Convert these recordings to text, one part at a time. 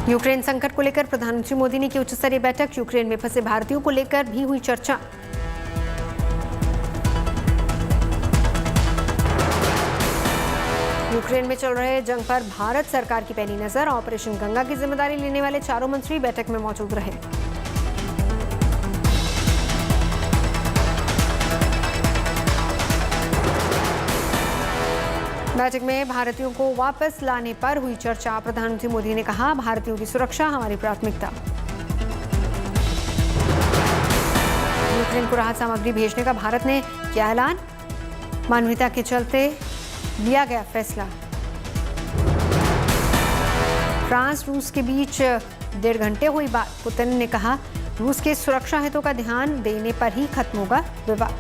Ukraine संकट को लेकर प्रधानमंत्री मोदी ने की उच्च स्तरीय बैठक। यूक्रेन में फंसे भारतीयों को लेकर भी हुई चर्चा। यूक्रेन में चल रहे जंग पर भारत सरकार की पैनी नजर। ऑपरेशन गंगा की जिम्मेदारी लेने वाले चारों मंत्री बैठक में मौजूद रहे। बैठक में भारतीयों को वापस लाने पर हुई चर्चा। प्रधानमंत्री मोदी ने कहा, भारतीयों की सुरक्षा हमारी प्राथमिकता। यूक्रेन को राहत सामग्री भेजने का भारत ने किया ऐलान। मानवीयता के चलते लिया गया फैसला। फ्रांस रूस के बीच 1.5 घंटे हुई बात। पुतिन ने कहा, रूस के सुरक्षा हितों का ध्यान देने पर ही खत्म होगा विवाद।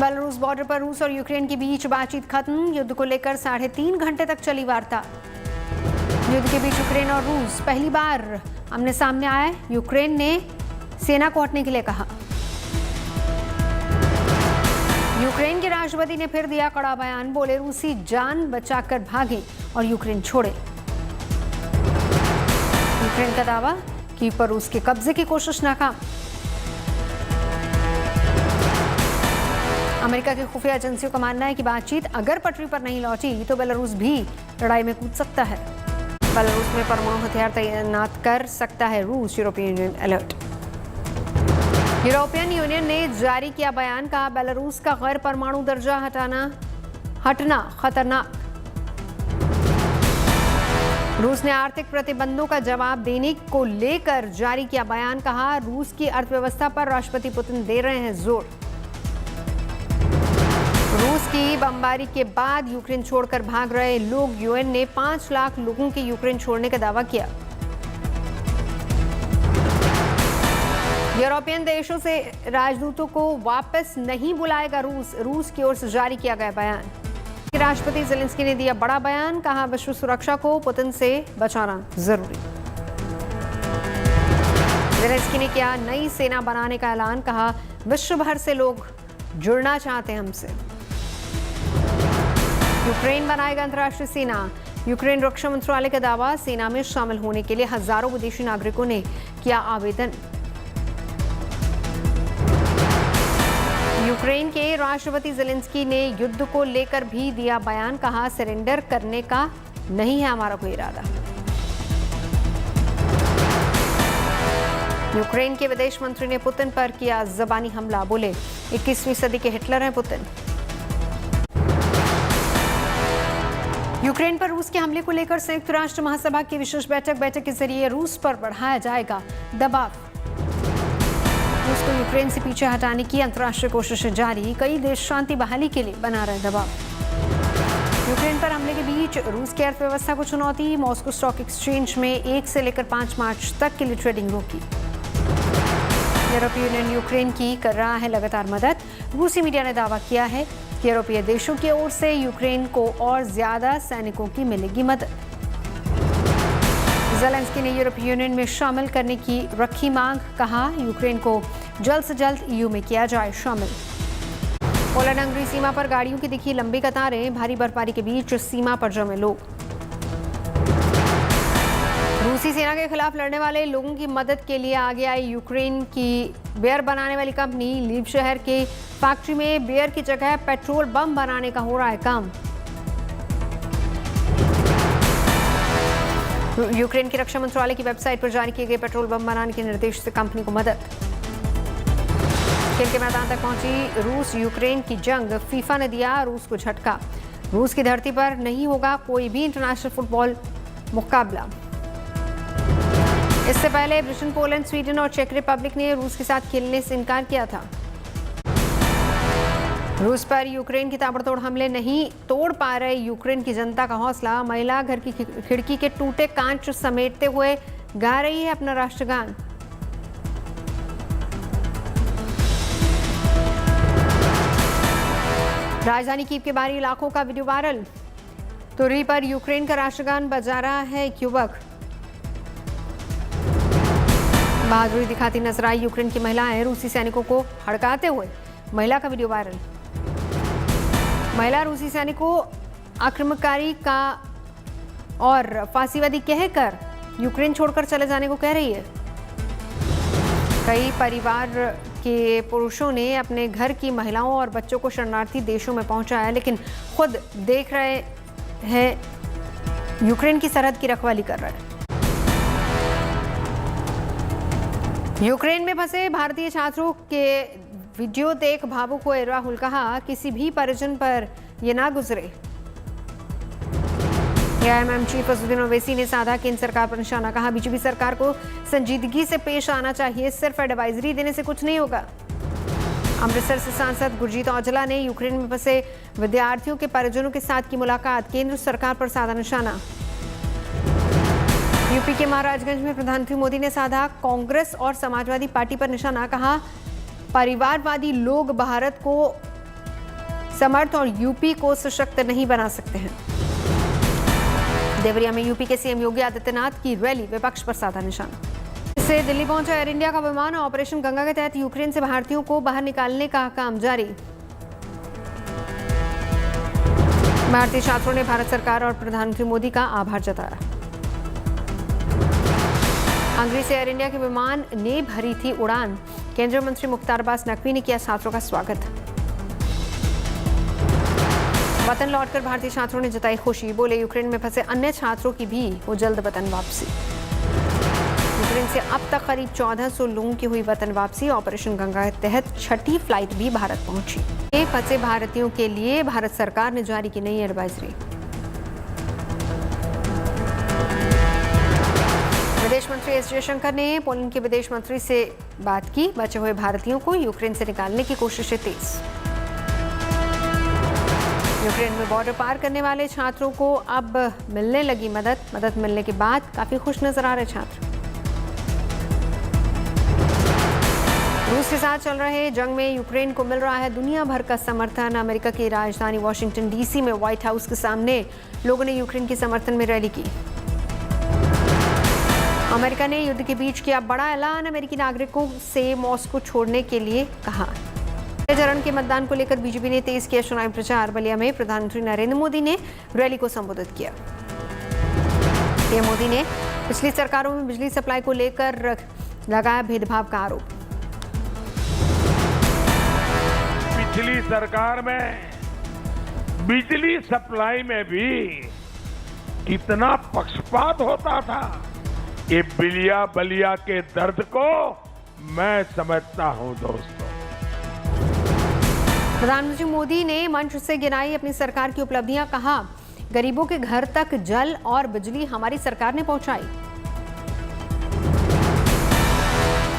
बेलारूस बॉर्डर पर रूस और यूक्रेन के बीच बातचीत खत्म। युद्ध को लेकर 3.5 घंटे तक चली वार्ता। युद्ध के बीच यूक्रेन और रूस पहली बार आमने सामने आए। यूक्रेन ने सेना को हटने के लिए कहा। यूक्रेन के राष्ट्रपति ने फिर दिया कड़ा बयान। बोले, रूसी जान बचाकर भागे और यूक्रेन छोड़े। यूक्रेन का दावा कि पर रूस के कब्जे की कोशिश नाकाम। अमेरिका की खुफिया एजेंसियों का मानना है कि बातचीत अगर पटरी पर नहीं लौटी तो बेलारूस भी लड़ाई में कूद सकता है। बेलारूस में परमाणु हथियार तैनात कर सकता है रूस। European union alert. European union ने जारी किया बयान। कहा, बेलारूस का गैर परमाणु दर्जा हटना खतरनाक। रूस ने आर्थिक प्रतिबंधों का जवाब देने को लेकर जारी किया बयान। कहा, रूस की अर्थव्यवस्था पर राष्ट्रपति पुतिन दे रहे हैं जोर। रूस की बमबारी के बाद यूक्रेन छोड़कर भाग रहे लोग। यूएन ने 5 लाख लोगों के यूक्रेन छोड़ने का दावा किया। यूरोपियन देशों से राजदूतों को वापस नहीं बुलाएगा रूस। रूस की ओर से जारी किया गया बयान। राष्ट्रपति ज़ेलेंस्की ने दिया बड़ा बयान। कहा, विश्व सुरक्षा को पुतिन से बचाना जरूरी। ज़ेलेंस्की ने किया नई सेना बनाने का ऐलान। कहा, विश्व भर से लोग जुड़ना चाहते हैं हमसे। यूक्रेन बनाएगा अंतर्राष्ट्रीय सेना। यूक्रेन रक्षा मंत्रालय का दावा। सेना में शामिल होने के लिए हजारों विदेशी नागरिकों ने किया आवेदन। यूक्रेन के राष्ट्रपति ज़ेलेंस्की ने युद्ध को लेकर भी दिया बयान। कहा, सरेंडर करने का नहीं है हमारा कोई इरादा। यूक्रेन के विदेश मंत्री ने पुतिन पर किया ज़बानी हमला। बोले, 21वीं सदी के हिटलर हैं पुतिन। यूक्रेन पर रूस के हमले को लेकर संयुक्त राष्ट्र महासभा की विशेष बैठक के जरिए रूस पर बढ़ाया जाएगा दबाव। रूस को यूक्रेन से पीछे हटाने की अंतर्राष्ट्रीय कोशिशें जारी। कई देश शांति बहाली के लिए बना रहे दबाव। यूक्रेन पर हमले के बीच रूस की अर्थव्यवस्था को चुनौती। मॉस्को स्टॉक एक्सचेंज में 1 से लेकर 5 मार्च तक के लिए ट्रेडिंग रोकी। यूरोपीय यूनियन यूक्रेन की कर रहा है लगातार मदद। रूसी मीडिया ने दावा किया है कि यूरोपीय देशों की ओर से यूक्रेन को और ज्यादा सैनिकों की मिलेगी मदद। ज़ेलेंस्की ने यूरोपीय यूनियन में शामिल करने की रखी मांग। कहा, यूक्रेन को जल्द से जल्द ईयू में किया जाए शामिल। पोलैंड हंगरी सीमा पर गाड़ियों की दिखी लंबी कतारें। भारी बर्फबारी के बीच सीमा पर जमे लोग। रूसी सेना के खिलाफ लड़ने वाले लोगों की मदद के लिए आगे आई यूक्रेन की बियर बनाने वाली कंपनी। लीव शहर के फैक्ट्री में बियर की जगह पेट्रोल बम बनाने का हो रहा है काम। यूक्रेन के रक्षा मंत्रालय की वेबसाइट पर जारी किए गए पेट्रोल बम बनाने के निर्देश से कंपनी को मदद। खेल के मैदान तक पहुंची रूस यूक्रेन की जंग। फीफा ने दिया रूस को झटका। रूस की धरती पर नहीं होगा कोई भी इंटरनेशनल फुटबॉल मुकाबला। इससे पहले ब्रिटेन, पोलैंड, स्वीडन और चेक रिपब्लिक ने रूस के साथ खेलने से इनकार किया था। रूस पर यूक्रेन की ताबड़तोड़ हमले नहीं तोड़ पा रहे यूक्रेन की जनता का हौसला। महिला घर की खिड़की के टूटे कांच समेटते हुए गा रही है अपना राष्ट्रगान। राजधानी कीव के बाहरी इलाकों का वीडियो वायरल। तुरही पर यूक्रेन का राष्ट्रगान बजा रहा है एक युवक। बहादुरी दिखाती नजर आई यूक्रेन की महिलाएं रूसी सैनिकों को हड़काते हुए। महिला का वीडियो वायरल। महिला रूसी सैनिकों आक्रमणकारी का और फांसीवादी कहकर यूक्रेन छोड़कर चले जाने को कह रही है। कई परिवार के पुरुषों ने अपने घर की महिलाओं और बच्चों को शरणार्थी देशों में पहुंचाया, लेकिन खुद देख रहे हैं यूक्रेन की सरहद की रखवाली कर रहे हैं। यूक्रेन में फंसे भारतीय छात्रों के वीडियो देख भावुक हुए राहुल, कहा किसी भी परिजन पर यह ना गुजरे। एआईएमएम चीफ असदुद्दीन ओवैसी ने साधा केंद्र सरकार पर निशाना, कहा बीजेपी सरकार को संजीदगी से पेश आना चाहिए, सिर्फ एडवाइजरी देने से कुछ नहीं होगा। अमृतसर से सांसद गुरजीत औजला ने यूक्रेन में फंसे विद्यार्थियों के परिजनों के साथ की मुलाकात, केंद्र सरकार पर साधा निशाना। यूपी के महाराजगंज में प्रधानमंत्री मोदी ने साधा कांग्रेस और समाजवादी पार्टी पर निशाना, कहा परिवारवादी लोग भारत को समर्थ और यूपी को सशक्त नहीं बना सकते हैं। देवरिया में यूपी के सीएम योगी आदित्यनाथ की रैली, विपक्ष पर साधा निशाना। इससे दिल्ली पहुंचा एयर इंडिया का विमान, ऑपरेशन गंगा के तहत यूक्रेन से भारतीयों को बाहर निकालने का काम जारी। भारतीय छात्रों ने भारत सरकार और प्रधानमंत्री मोदी का आभार जताया। हंगरी से एयर इंडिया के विमान ने भरी थी उड़ान, केंद्रीय मंत्री मुख्तार अब्बास नकवी ने किया छात्रों का स्वागत। वतन लौटकर भारतीय छात्रों ने जताई खुशी, बोले यूक्रेन में फंसे अन्य छात्रों की भी हो जल्द वतन वापसी। यूक्रेन से अब तक करीब 1400 लोगों की हुई वतन वापसी, ऑपरेशन गंगा के तहत छठी फ्लाइट भी भारत पहुंची। फंसे भारतीयों के लिए भारत सरकार ने जारी की नई एडवाइजरी। विदेश मंत्री एस जयशंकर ने पोलैंड के विदेश मंत्री से बात की, बचे हुए भारतीयों को यूक्रेन से निकालने की कोशिशें तेज। यूक्रेन में बॉर्डर पार करने वाले छात्रों को अब मिलने लगी मदद मिलने के बाद काफी खुश नजर आ रहे छात्र। रूस के साथ चल रहे जंग में यूक्रेन को मिल रहा है दुनिया भर का समर्थन। अमेरिका की राजधानी वॉशिंगटन डीसी में व्हाइट हाउस के सामने लोगों ने यूक्रेन के समर्थन में रैली की। अमेरिका ने युद्ध के बीच किया बड़ा ऐलान, अमेरिकी नागरिकों से मॉस्को छोड़ने के लिए कहा। चरण के मतदान को लेकर बीजेपी ने तेज किया चुनावी प्रचार। बलिया में प्रधानमंत्री नरेंद्र मोदी ने रैली को संबोधित किया। पीएम मोदी ने पिछली सरकारों में बिजली सप्लाई को लेकर लगाया भेदभाव का आरोप। पिछली सरकार में बिजली सप्लाई में भी कितना पक्षपात होता था, ये बिलिया बलिया के दर्द को मैं समझता हूं दोस्तों। प्रधानमंत्री मोदी ने मंच से गिनाई अपनी सरकार की उपलब्धियां, कहा गरीबों के घर तक जल और बिजली हमारी सरकार ने पहुंचाई।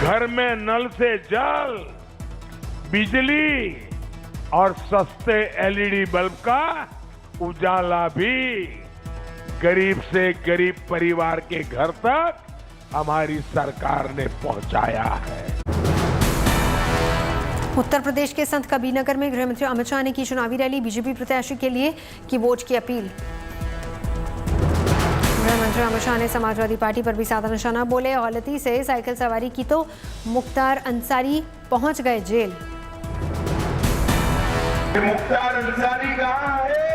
घर में नल से जल, बिजली और सस्ते एलईडी बल्ब का उजाला भी गरीब से गरीब परिवार के घर तक हमारी सरकार ने पहुंचाया है। उत्तर प्रदेश के संत कबीरनगर में गृह मंत्री अमित शाह ने की चुनावी रैली, बीजेपी प्रत्याशी के लिए की वोट की अपील। गृह मंत्री अमित शाह ने समाजवादी पार्टी पर भी साधा निशाना, बोले गलती से साइकिल सवारी की तो मुख्तार अंसारी पहुंच गए जेल। मुख्तार अंसारी कहाँ है?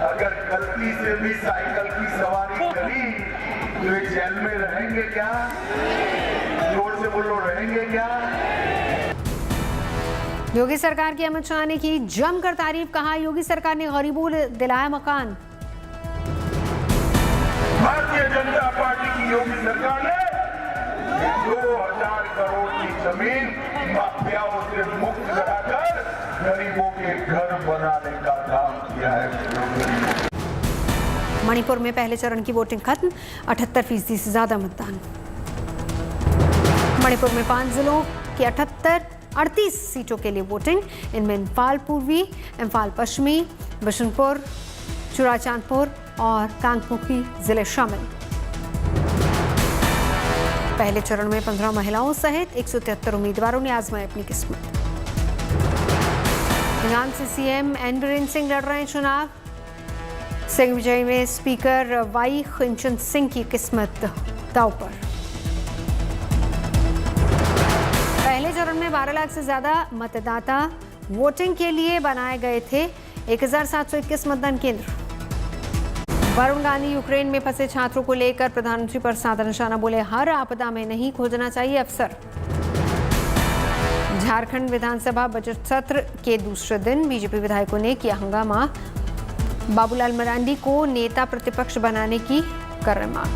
अगर गलती से भी साइकिल की सवारी करी तो ये जेल में रहेंगे क्या? जोर से बोलो, रहेंगे क्या? योगी सरकार की अमित शाह ने की जमकर तारीफ, कहा योगी सरकार ने गरीबों को दिलाया मकान। भारतीय जनता पार्टी की योगी सरकार ने 2000 करोड़ की जमीन माफियाओं से मुक्त कराकर गरीबों के घर बनाने का काम किया है। मणिपुर में पहले चरण की वोटिंग खत्म, 78% से ज्यादा मतदान। मणिपुर में 5 जिलों की 38 सीटों के लिए वोटिंग, इनमें इम्फाल पूर्वी, इम्फाल पश्चिमी, बिशनपुर, चुराचांदपुर और कांगपोकी जिले शामिल। पहले चरण में 15 महिलाओं सहित 173 उम्मीदवारों ने आजमाई अपनी किस्मत। हिंगान से सीएम एन बीरेन सिंह लड़ रहे हैं चुनाव। सिंह विजय में स्पीकर वाई खिंचन सिंह की किस्मत दांव पर। पहले चरण में 12 लाख से ज्यादा मतदाता वोटिंग के लिए बनाए गए थे। 1721 मतदान केंद्र। वरुण गांधी यूक्रेन में फंसे छात्रों को लेकर प्रधानमंत्री पर साधा निशाना, बोले हर आपदा में नहीं खोजना चाहिए अवसर। झारखंड विधानसभा बजट सत्र के दूसरे दिन बीजेपी विधायकों ने किया हंगामा, बाबूलाल मरांडी को नेता प्रतिपक्ष बनाने की कर रहे मांग।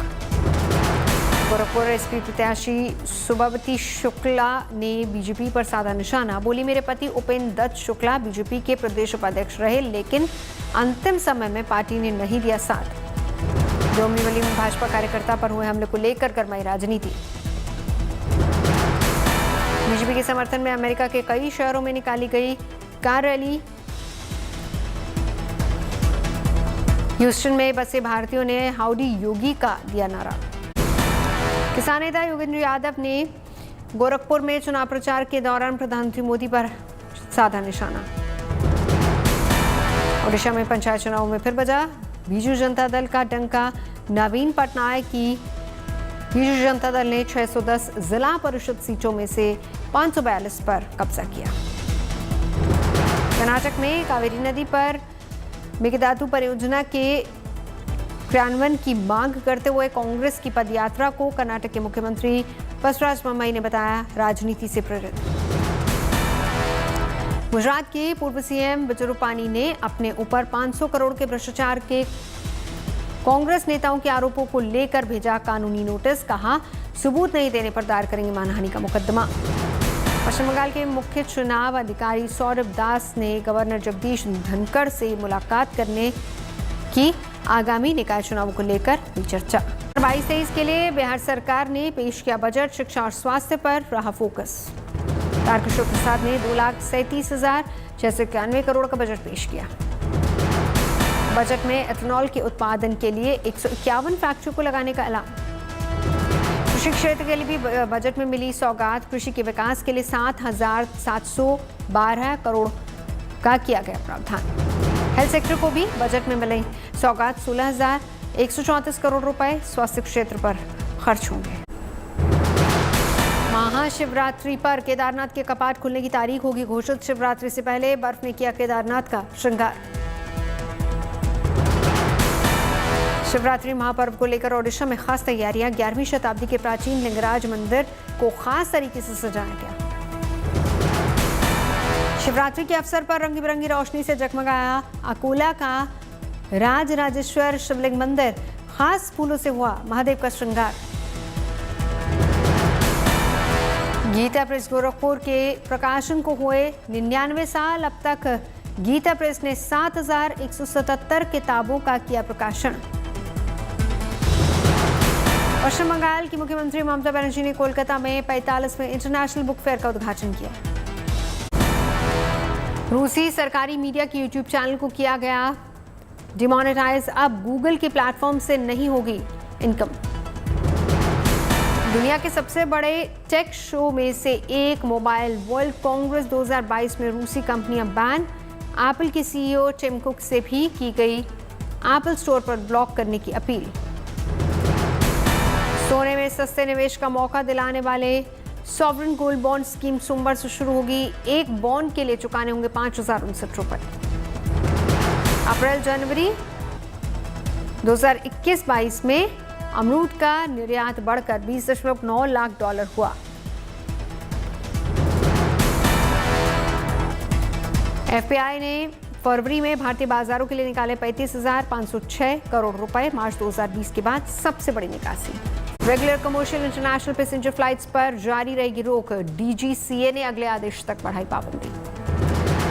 गोरखपुर एसपी प्रत्याशी सुभावती शुक्ला ने बीजेपी पर साधा निशाना, बोली मेरे पति उपेंद्र दत्त शुक्ला बीजेपी के प्रदेश उपाध्यक्ष रहे, लेकिन अंतिम समय में पार्टी ने नहीं दिया साथ। डोंबिवली में भाजपा कार्यकर्ता पर हुए हमले को लेकर गरमाई राजनीति। बीजेपी के समर्थन में अमेरिका के कई शहरों में निकाली गई कार रैली। ह्यूस्टन में बसे भारतीयों ने हाउडी योगी का दिया नारा। किसान नेता योगेंद्र यादव ने गोरखपुर में चुनाव प्रचार के दौरान प्रधानमंत्री मोदी पर साधा निशाना। ओडिशा में पंचायत चुनाव में फिर बजा बीजू जनता दल का डंका, नवीन पटनायक की बीजू जनता दल ने 610 जिला परिषद सीटों में से 542 पर कब्जा किया। कर्नाटक में कावेरी नदी पर मेकेदातु परियोजना के क्रियान्वयन की मांग करते हुए कांग्रेस की पदयात्रा को कर्नाटक के मुख्यमंत्री बसवराज बोम्मई ने बताया राजनीति से प्रेरित। गुजरात के पूर्व सीएम विजय रूपानी ने अपने ऊपर 500 करोड़ के भ्रष्टाचार के कांग्रेस नेताओं के आरोपों को लेकर भेजा कानूनी नोटिस, कहा सबूत नहीं देने पर दायर करेंगे मानहानि का मुकदमा। पश्चिम बंगाल के मुख्य चुनाव अधिकारी सौरभ दास ने गवर्नर जगदीश धनखड़ से मुलाकात करने की आगामी निकाय चुनावों को लेकर हुई चर्चा। 22-23 के लिए बिहार सरकार ने पेश किया बजट, शिक्षा और स्वास्थ्य पर रहा फोकस। तारकिशोर प्रसाद ने 2,37,691 करोड़ का बजट पेश किया। बजट में एथेनॉल के उत्पादन के लिए 151 फैक्ट्रियों को लगाने का ऐलान। कृषि क्षेत्र के लिए भी बजट में मिली सौगात, कृषि के विकास के लिए 7,712 करोड़ का किया गया प्रावधान। हेल्थ सेक्टर को भी बजट में मिली सौगात, 16,134 करोड़ रुपए स्वास्थ्य क्षेत्र पर खर्च होंगे। महाशिवरात्रि पर केदारनाथ के कपाट खुलने की तारीख होगी घोषित। शिवरात्रि से पहले बर्फ ने किया केदारनाथ का श्रृंगार। शिवरात्रि महापर्व को लेकर ओडिशा में खास तैयारियां। 11वीं शताब्दी के प्राचीन लिंगराज मंदिर को खास तरीके से सजाया गया। शिवरात्रि के अवसर पर रंग बिरंगी रोशनी से जगमगाया अकोला का राजराजेश्वर शिवलिंग मंदिर, खास फूलों से हुआ महादेव का श्रृंगार। गीता प्रेस गोरखपुर के प्रकाशन को हुए 99 साल। अब तक गीता प्रेस ने 7,177 किताबों का किया प्रकाशन। पश्चिम बंगाल की मुख्यमंत्री ममता बनर्जी ने कोलकाता में 45वें इंटरनेशनल बुक फेयर का उद्घाटन किया। रूसी सरकारी मीडिया के यूट्यूब चैनल को किया गया डिमोनेटाइज, अब गूगल के प्लेटफॉर्म से नहीं होगी इनकम। दुनिया के सबसे बड़े टेक शो में से एक मोबाइल वर्ल्ड कांग्रेस 2022 में रूसी कंपनियां बैन। एप्पल के सीईओ टिम कुक से भी की गई एप्पल स्टोर पर ब्लॉक करने की अपील। सोने में सस्ते निवेश का मौका दिलाने वाले सॉवरेन गोल्ड बॉन्ड स्कीम सोमवार से शुरू होगी। एक बॉन्ड के लिए चुकाने होंगे 5,059 रुपए। अप्रैल जनवरी 2021-22 में अमरूद का निर्यात बढ़कर $20.9 लाख हुआ। एफपीआई ने फरवरी में भारतीय बाजारों के लिए निकाले 35,506 करोड़ रुपए, मार्च 2020 के बाद सबसे बड़ी निकासी। Regular commercial international passenger flights पर जारी रहेगी रोक। डीजीसीए ने अगले आदेश तक बढ़ाई पाबंदी।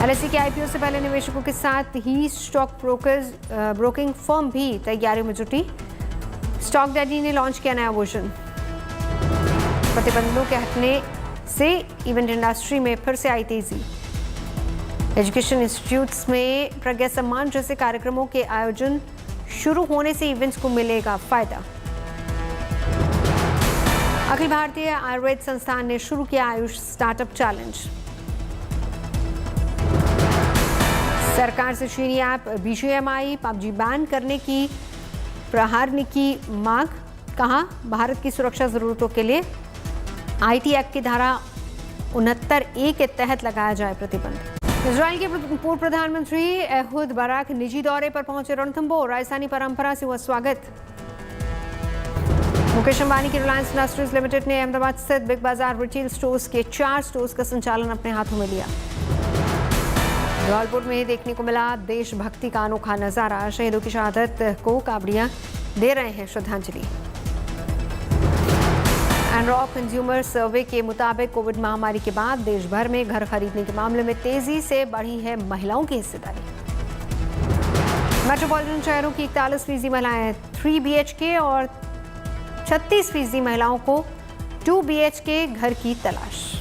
एलआईसी के आईपीओ से पहले निवेशकों के साथ ही स्टॉक ब्रोकिंग फर्म भी तैयारियों में जुटी। स्टॉक डैडी ने लॉन्च किया नया वर्जन। प्रतिबंधों के हटने से इवेंट इंडस्ट्री में फिर से आई तेजी। एजुकेशन इंस्टीट्यूट्स में प्रज्ञा सम्मान जैसे कार्यक्रमों के आयोजन शुरू होने से इवेंट्स को मिलेगा फायदा। अखिल भारतीय आयुर्वेद संस्थान ने शुरू किया आयुष स्टार्टअप चैलेंज। सरकार से चीनी ऐप BGMI PUBG बैन करने की प्रहार ने की मांग। कहा भारत की सुरक्षा जरूरतों के लिए IT एक्ट की धारा 69A के तहत लगाया जाए प्रतिबंध। इजराइल के पूर्व प्रधानमंत्री एहुद बाराक निजी दौरे पर पहुंचे रणथंबोर, राजस्थानी परंपरा से हुआ स्वागत। मुकेश अंबानी की रिलायंस इंडस्ट्रीज लिमिटेड ने अहमदाबाद स्थित बिग बाजार रिटेल स्टोर्स के 4 स्टोर्स का संचालन अपने हाथों में लिया। धौलपुर में देखने को मिला देशभक्ति का अनोखा नजारा, शहीदों की शहादत को कावड़ियां दे रहे हैं श्रद्धांजलि। एनरॉक कंज्यूमर सर्वे के मुताबिक कोविड महामारी के बाद देश भर में घर खरीदने के मामले में तेजी से बढ़ी है महिलाओं की हिस्सेदारी। मेट्रोपॉलिटन शहरों की 41% महिलाएं 3 BHK और 36% महिलाओं को 2 BHK घर की तलाश।